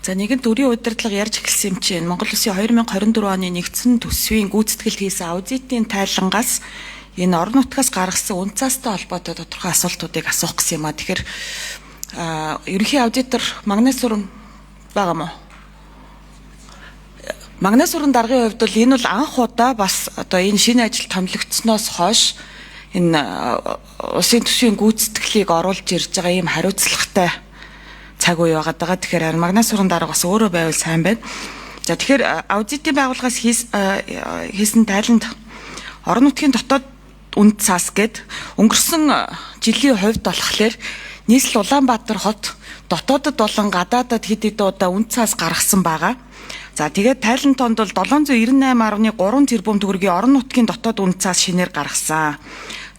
За нэгэнт өрийн удирдлага ярьж эхэлсэн юм чинь Монгол Улсын 2024 оны нэгдсэн төсвийн гүйцэтгэлд хийсэн аудитын тайлангаас энэ орон нутгаас гаргасан үнцаастай холбоотой тодорхой асуултуудыг асуух гэсэн юм а. Тэгэхээр ерөнхий аудитор Магнас Сүрэн байгаа мó? Магнас Сүрэн даргын хувьд бол энэ бол анх удаа бас одоо энэ шинэ ажил томилогдсноос хойш энэ улсын төсвийн гүйцэтгэлийг оруулж ирж байгаа ийм хариуцлагатай цаг үе байгаа. Тэгэхээр Магнас Сүрэн дарга бас өөрөө байвал сайн байна. За тэгэхээр аудитын байгууллагаас хийсэн тайланд орон нутгийн дотоод үнд цаас гээд өнгөрсөн жилийн хувьд болохоор нийслэл Улаанбаатар хот дотоодод болон гадаадад хэд хэдэн удаа үнд цаас гаргасан байгаа. За тэгээд тайланд тонд бол 798.3 тэрбум төгрөгийн орон нутгийн дотоод үнд цаас шинээр гаргасан.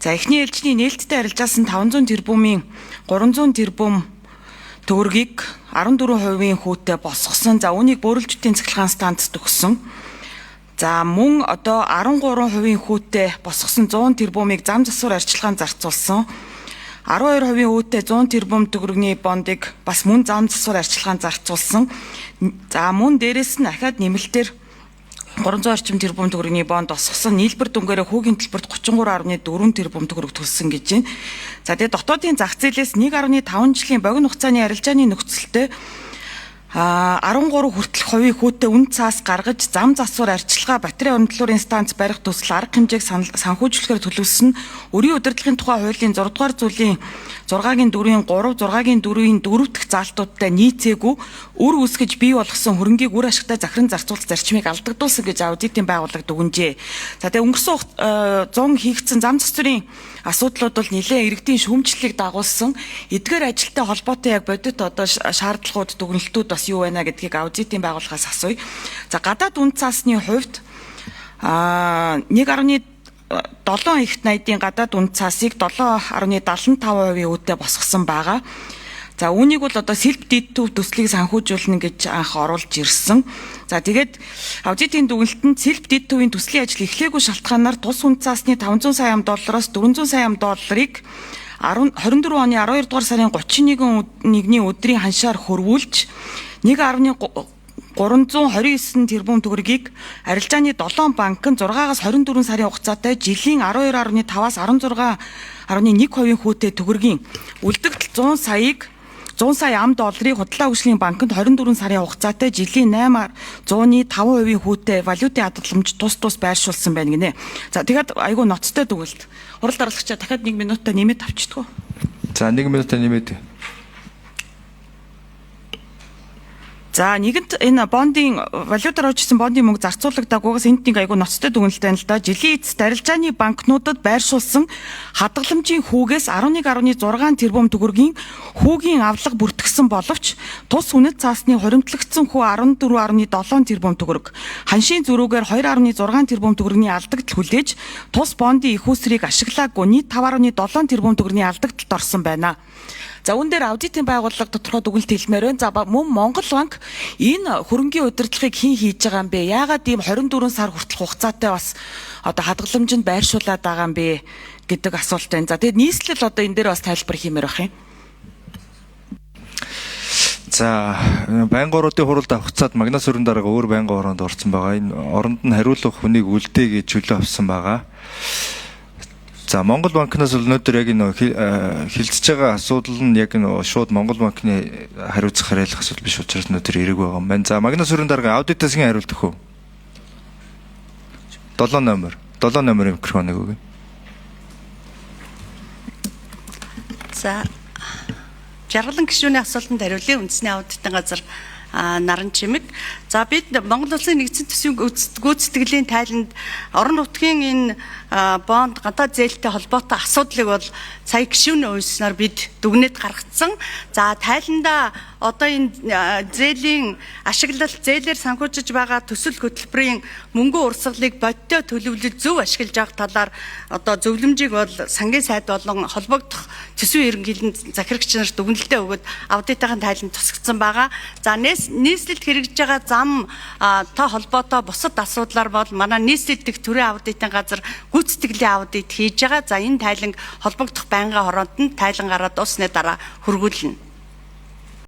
За эхний ээлжний нээлттэй арилжаасан 500 тэрбумын 300 тэрбум төгрөгийг 14% хүүтэй босгосон. За үүнийг бөөрөлжтийн цахилгаан станцд өгсөн. За мөн одоо 13% хүүтэй босгосон 100 тэрбумыг зам засвар арчилгаанд зарцуулсан. 12% үүтэй 100 тэрбум төгрөгийн бондыг бас мөн зам засвар арчилгаанд зарцуулсан. За мөн дээрэс нь ахаад нэмэлтээр 300 орчим тэрбум төгрөгийн бонд босгосон. Нийлбэр дүнгээрээ хүүгийн төлбөрт 33.4 тэрбум төгрөг төлсөн гэж байна. За тэгээд дотоодын зах зээлээс 1.5 жилийн богино хугацааны арилжааны нөхцөлтэй 13 хүртэлх хувийн хүүтэй үн цаас гаргаж зам засвар арчилгаа батарей урамтлуурын станц барих төсөл арга хэмжээг санхүүжүүлэхээр төлөвлөсөн өрийн удирдлагын тухай хуулийн 6 дугаар зүйлийн 6-гийн 4-ийн 3, 6-гийн 4-ийн 4 дахь заалтуудтай нийцээгүй үр үүсгэж бий болгосон хөрөнгийг үр ашигтай захиран зарцуулах зарчмыг алдагдуулсан гэж аудитын байгууллага дүгнжээ. За тэгээ өнгөрсөн 100 хийгдсэн зам засварын асуудлууд бол нэлээд иргэдийн шүүмжлэлийг дагуулсан. Эдгээр ажилтай холбоотой яг бодит одоо шаардлагууд дүгнэлтүүд бас юу байна гэдгийг аудитын байгууллагаас асууя. За гадаад үн цаасны хувьд 1.7 ихт найдын гадаад үн цаасыг 7.75% үүтэй босгосон байгаа. За үүнийг бол одоо self deed төслийг санхүүжүүлнэ гэж анх оруулж ирсэн. За тэгээд аудитын дүгнэлтэнд self deed төслийн ажил эхлээгүй шалтгаанаар тус үн цаасны 500 сая $400 сая $24 24 оны 12 дугаар сарын 31-ний өдрийн ханшаар хөрвүүлж 1.329 тэрбум төгрөгийг арилжааны 7 банк нь 6-аас 24 сарын хугацаатай жилийн 12.5-аас 16.1% хүүтэй төгрөгийн үлдэгдэл 100 сая $100 худлаа хөгжлийн банкнд 24 сарын хугацаатай жилийн 8.5% хүүтэй валютын хадгаламж тус байршуулсан байна гинэ. За тэгээд айгүй ноцтой дүгнэлт. Хурал дарлагчаа дахиад 1 минутаа нэмээд авчдаггүй. За 1 минутаа нэмээд. За нэгэнт энэ бондын валютаар хожигдсон бондын мөнгө зарцуулагдаагүйгаас энд нэг айгүй ноцтой дүгнэлт байна л да. Жилийн эцэст арилжааны банкнуудад байршуулсан хадгаламжийн хүүгээс 11.6 тэрбум төгрөгийн хүүгийн авлага бүртгэсэн боловч тус үнэт цаасны хуримтлагдсан хүү 14.7 тэрбум төгрөг, ханшийн зөрүүгээр 2.6 тэрбум төгрөгийн алдагдал хүлээж тус бондын их үүсрийг ашиглаагүй нийт 5.7 тэрбум төгрөгийн алдагдлалд орсон байна. За үүн дээр аудитын байгууллага тодорхой дүгнэлт хэлмээр байна. За мөн Монгол банк энэ хөрөнгийн удирдлагыг хэн хийж байгаа юм бэ? Яагаад ийм 24 сар хүртэлх хугацаатай бас одоо хадгаламжинд байршуулад байгаа юм бэ гэдэг асуулт байна. За тэгээд нийслэл одоо энэ дээр бас тайлбар хиймээр байх юм. За байнгын орнуудын хуралд авахцаад Магнас Сүрэн дарга өөр байнгын ороонд орсон байгаа. Энэ оронд нь хариулах хүнийг үлдээ гэж чөлөө авсан байгаа. За Монгол банкнаас өнөөдөр яг энэ хилцэж байгаа асуудал нь яг энэ шууд Монгол банкны хариуцах хариулах асуудал биш учраас өнөөдөр эрэг байгаа юм байна. За Магнас Сүрэн дарга аудитаас хэн хариулт өгөх вэ? 7 номер микрофоныг өгье. За жаргалан гишүүний асуултанд хариулъя. Үндэсний аудитын газар Наран Чимэг. За бид Монгол Улсын нэгдсэн төсвийн гүйцэтгэлийн тайланд орон нутгийн энэ бонд гадаад зээлтэй холбоотой асуудлыг бол сая гишүүний уйснаар бид дүгнээд гаргацсан. За тайланда одоо энэ зээлийн ашиглалт зээлээр санхүүжиж байгаа төсөл хөтөлбөрийн мөнгө урсгалыг бодиттой төлөвлөлт зөв ашиглаж байгаа талаар одоо зөвлөмжийг бол сангийн сайд болон холбогдох төсвийн ерөнхийлөнд захирагч нарт дүгнэлтээ өгöd аудитын тайланд тусгацсан байгаа. За нийслэлд хэрэгжиж байгаа зам та холбоотой бусад асуудлаар бол манай нийслэл дэх төрийн аудитын газар гүйцэтгэлийн аудит хийж байгаа. За энэ тайлан холбогдох байнгын хороонд нь тайлан гараад усны дараа хөргүүлнэ.